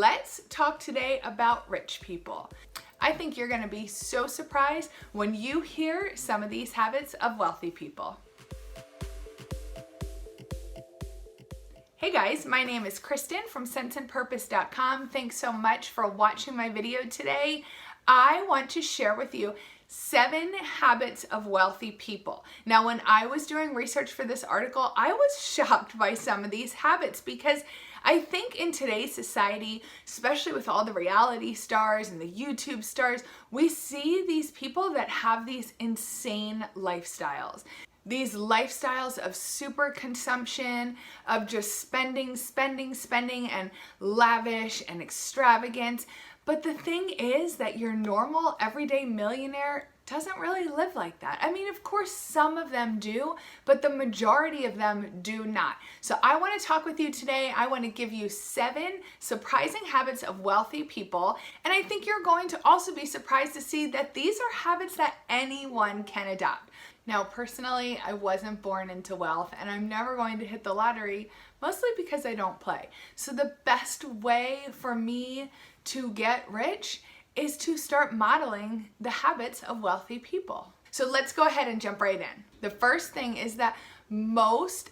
Let's talk today about rich people. I think you're going to be so surprised when you hear some of these habits of wealthy people. Hey guys, my name is Kristin from senseandpurpose.com. Thanks so much for watching my video today. I want to share with you 7 habits of wealthy people. Now, when I was doing research for this article, I was shocked by some of these habits because I think in today's society, especially with all the reality stars and the YouTube stars, we see these people that have these insane lifestyles. These lifestyles of super consumption, of just spending, and lavish and extravagance. But the thing is that your normal everyday millionaire doesn't really live like that. I mean, of course, some of them do, but the majority of them do not. So I want to talk with you today. I want to give you 7 surprising habits of wealthy people. And I think you're going to also be surprised to see that these are habits that anyone can adopt. Now, personally, I wasn't born into wealth and I'm never going to hit the lottery, mostly because I don't play. So the best way for me to get rich is to start modeling the habits of wealthy people. So let's go ahead and jump right in. The first thing is that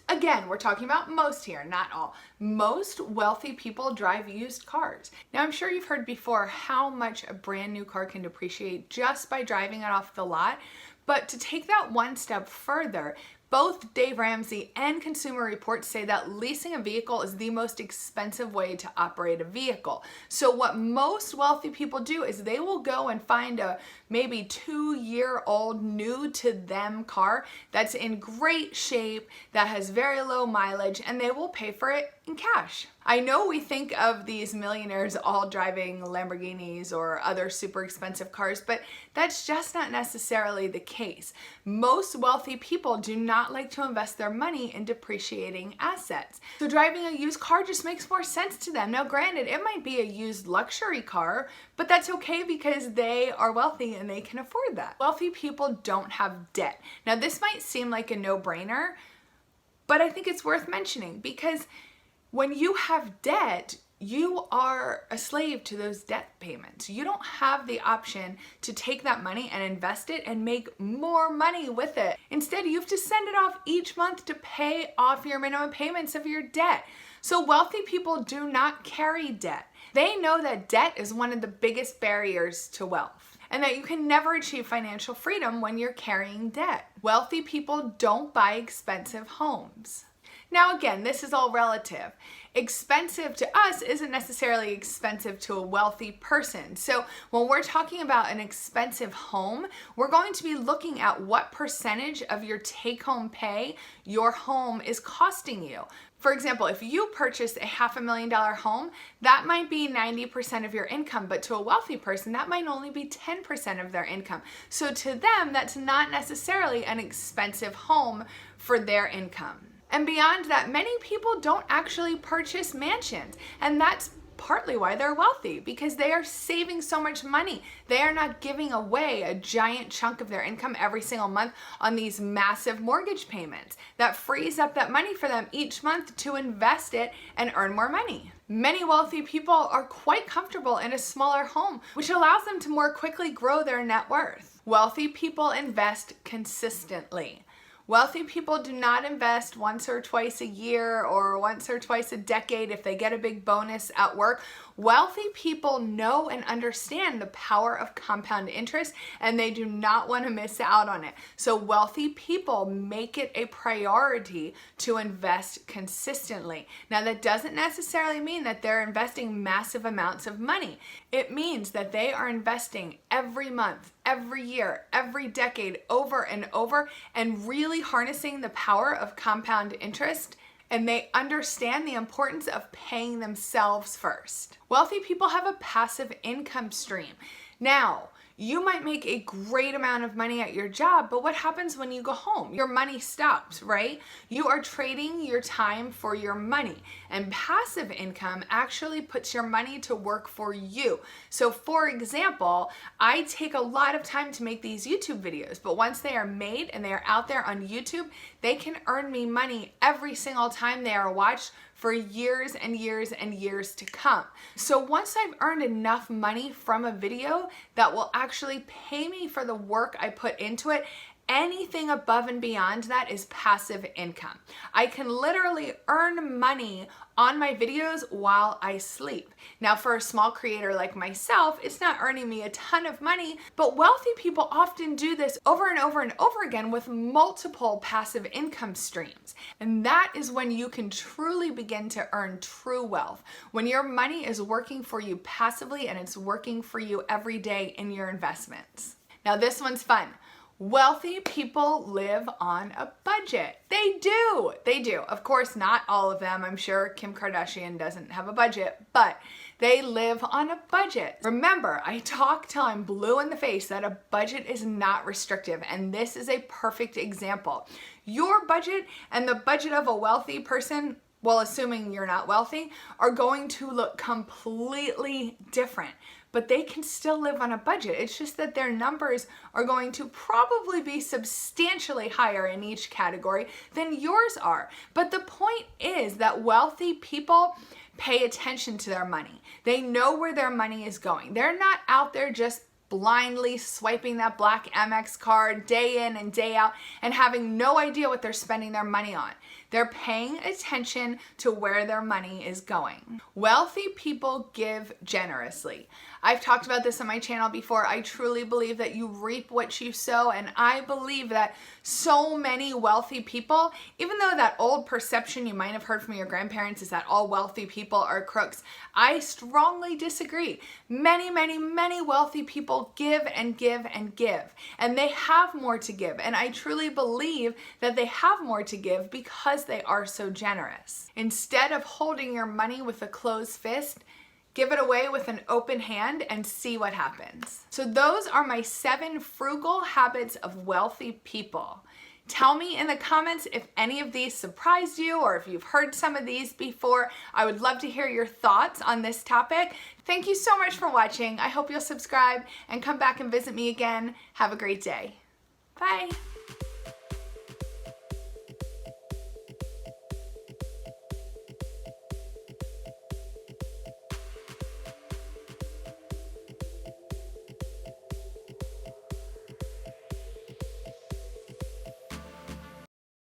again, we're talking about most here, not all. Most wealthy people drive used cars. Now, I'm sure you've heard before how much a brand new car can depreciate just by driving it off the lot. But to take that one step further, both Dave Ramsey and Consumer Reports say that leasing a vehicle is the most expensive way to operate a vehicle. So what most wealthy people do is they will go and find a maybe 2-year-old new to them car that's in great shape, that has very low mileage, and they will pay for it in cash. I know we think of these millionaires all driving Lamborghinis or other super expensive cars, but that's just not necessarily the case. Most wealthy people do not like to invest their money in depreciating assets. So driving a used car just makes more sense to them. Now, granted, it might be a used luxury car, but that's okay because they are wealthy and they can afford that. Wealthy people don't have debt. Now, this might seem like a no-brainer, but I think it's worth mentioning because when you have debt, you are a slave to those debt payments. You don't have the option to take that money and invest it and make more money with it. Instead, you have to send it off each month to pay off your minimum payments of your debt. So wealthy people do not carry debt. They know that debt is one of the biggest barriers to wealth, and that you can never achieve financial freedom when you're carrying debt. Wealthy people don't buy expensive homes. Now again, this is all relative. Expensive to us isn't necessarily expensive to a wealthy person. So when we're talking about an expensive home, we're going to be looking at what percentage of your take-home pay your home is costing you. For example, if you purchase a $500,000 home, that might be 90% of your income, but to a wealthy person, that might only be 10% of their income. So to them, that's not necessarily an expensive home for their income. And beyond that, many people don't actually purchase mansions, and that's partly why they're wealthy, because they are saving so much money. They are not giving away a giant chunk of their income every single month on these massive mortgage payments. That frees up that money for them each month to invest it and earn more money. Many wealthy people are quite comfortable in a smaller home, which allows them to more quickly grow their net worth. Wealthy people invest consistently. Wealthy people do not invest once or twice a year or once or twice a decade if they get a big bonus at work. Wealthy people know and understand the power of compound interest, and they do not want to miss out on it. So wealthy people make it a priority to invest consistently. Now, that doesn't necessarily mean that they're investing massive amounts of money. It means that they are investing every month, every year, every decade, over and over, and really harnessing the power of compound interest, and they understand the importance of paying themselves first. Wealthy people have a passive income stream. Now, you might make a great amount of money at your job, but what happens when you go home? Your money stops, right? You are trading your time for your money, and passive income actually puts your money to work for you. So for example, I take a lot of time to make these YouTube videos, but once they are made and they are out there on YouTube, they can earn me money every single time they are watched for years and years and years to come. So once I've earned enough money from a video that will actually pay me for the work I put into it, anything above and beyond that is passive income. I can literally earn money on my videos while I sleep. Now, for a small creator like myself, it's not earning me a ton of money, but wealthy people often do this over and over and over again with multiple passive income streams. And that is when you can truly begin to earn true wealth, when your money is working for you passively and it's working for you every day in your investments. Now, this one's fun. Wealthy people live on a budget. They do. They do. Of course, not all of them. I'm sure Kim Kardashian doesn't have a budget, but they live on a budget. Remember, I talk till I'm blue in the face that a budget is not restrictive, and this is a perfect example. Your budget and the budget of a wealthy person, well, assuming you're not wealthy, are going to look completely different. But they can still live on a budget. It's just that their numbers are going to probably be substantially higher in each category than yours are. But the point is that wealthy people pay attention to their money. They know where their money is going. They're not out there just blindly swiping that black Amex card day in and day out and having no idea what they're spending their money on. They're paying attention to where their money is going. Wealthy people give generously. I've talked about this on my channel before. I truly believe that you reap what you sow, and I believe that so many wealthy people, even though that old perception you might have heard from your grandparents is that all wealthy people are crooks, I strongly disagree. Many, many, many wealthy people give and give and give, and they have more to give, and I truly believe that they have more to give because they are so generous. Instead of holding your money with a closed fist, give it away with an open hand and see what happens. So those are my 7 frugal habits of wealthy people. Tell me in the comments if any of these surprised you or if you've heard some of these before. I would love to hear your thoughts on this topic. Thank you so much for watching. I hope you'll subscribe and come back and visit me again. Have a great day. Bye.